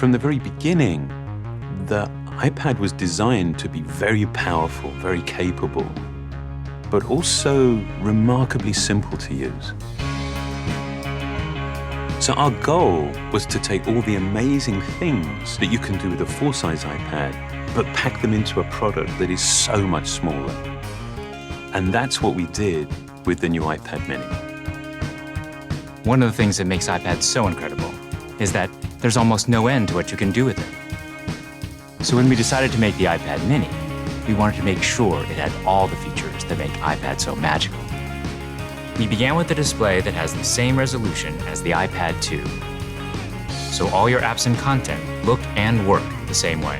From the very beginning, the iPad was designed to be very powerful, very capable, but also remarkably simple to use. So our goal was to take all the amazing things that you can do with a full-size iPad, but pack them into a product that is so much smaller. And that's what we did with the new iPad mini. One of the things that makes iPads so incredible is that there's almost no end to what you can do with it. So when we decided to make the iPad mini, we wanted to make sure it had all the features that make iPad so magical. We began with a display that has the same resolution as the iPad 2. So all your apps and content look and work the same way.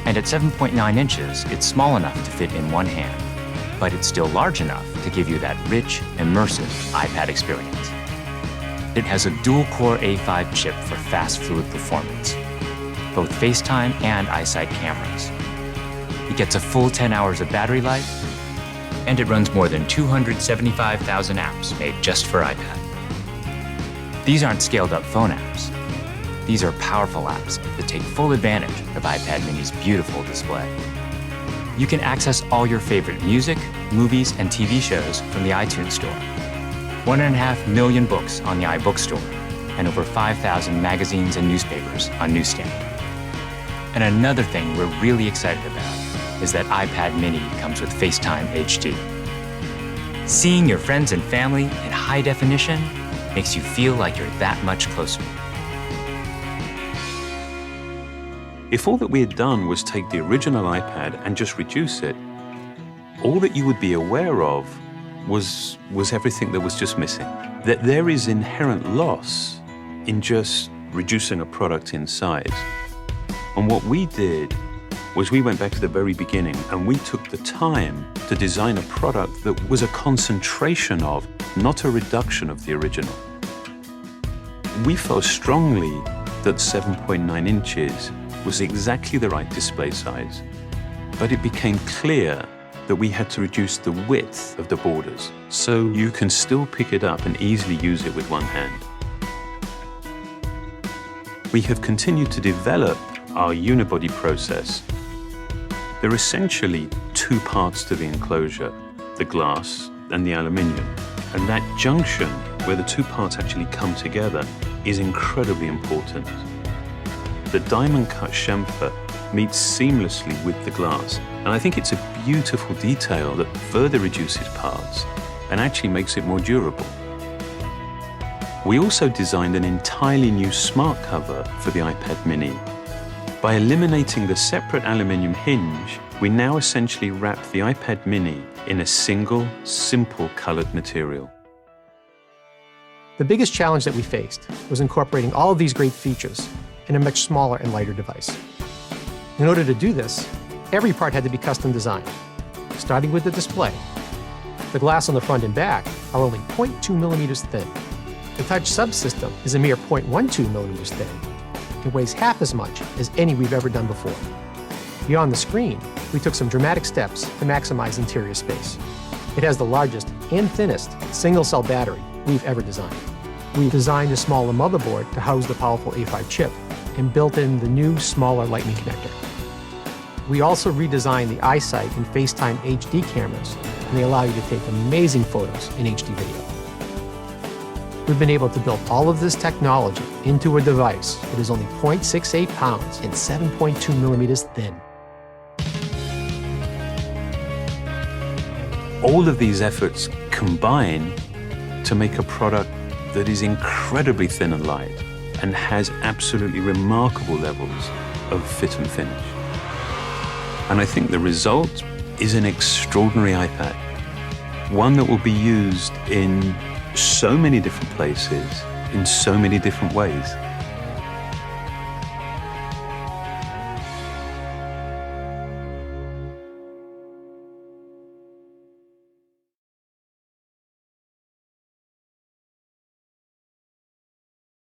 And at 7.9 inches, it's small enough to fit in one hand, but it's still large enough to give you that rich, immersive iPad experience. It has a dual-core A5 chip for fast, fluid performance, both FaceTime and iSight cameras. It gets a full 10 hours of battery life, and it runs more than 275,000 apps made just for iPad. These aren't scaled-up phone apps. These are powerful apps that take full advantage of iPad mini's beautiful display. You can access all your favorite music, movies, and TV shows from the iTunes Store. 1.5 million books on the iBook Store, and over 5,000 magazines and newspapers on Newsstand. And another thing we're really excited about is that iPad mini comes with FaceTime HD. Seeing your friends and family in high definition makes you feel like you're that much closer. If all that we had done was take the original iPad and just reduce it, all that you would be aware of was everything that was just missing. That there is inherent loss in just reducing a product in size. And what we did was we went back to the very beginning and we took the time to design a product that was a concentration of, not a reduction of the original. We felt strongly that 7.9 inches was exactly the right display size, but it became clear that we had to reduce the width of the borders so you can still pick it up and easily use it with one hand. We have continued to develop our unibody process. There are essentially two parts to the enclosure, the glass and the aluminium. And that junction, where the two parts actually come together, is incredibly important. The diamond-cut chamfer meets seamlessly with the glass, and I think it's a beautiful detail that further reduces parts and actually makes it more durable. We also designed an entirely new smart cover for the iPad mini. By eliminating the separate aluminium hinge, we now essentially wrap the iPad mini in a single, simple colored material. The biggest challenge that we faced was incorporating all of these great features in a much smaller and lighter device. In order to do this, every part had to be custom designed, starting with the display. The glass on the front and back are only 0.2 millimeters thin. The touch subsystem is a mere 0.12 millimeters thin. It weighs half as much as any we've ever done before. Beyond the screen, we took some dramatic steps to maximize interior space. It has the largest and thinnest single-cell battery we've ever designed. We designed a smaller motherboard to house the powerful A5 chip and built in the new, smaller Lightning connector. We also redesigned the iSight and FaceTime HD cameras, and they allow you to take amazing photos in HD video. We've been able to build all of this technology into a device that is only 0.68 pounds and 7.2 millimeters thin. All of these efforts combine to make a product that is incredibly thin and light and has absolutely remarkable levels of fit and finish. And I think the result is an extraordinary iPad, one that will be used in so many different places, in so many different ways.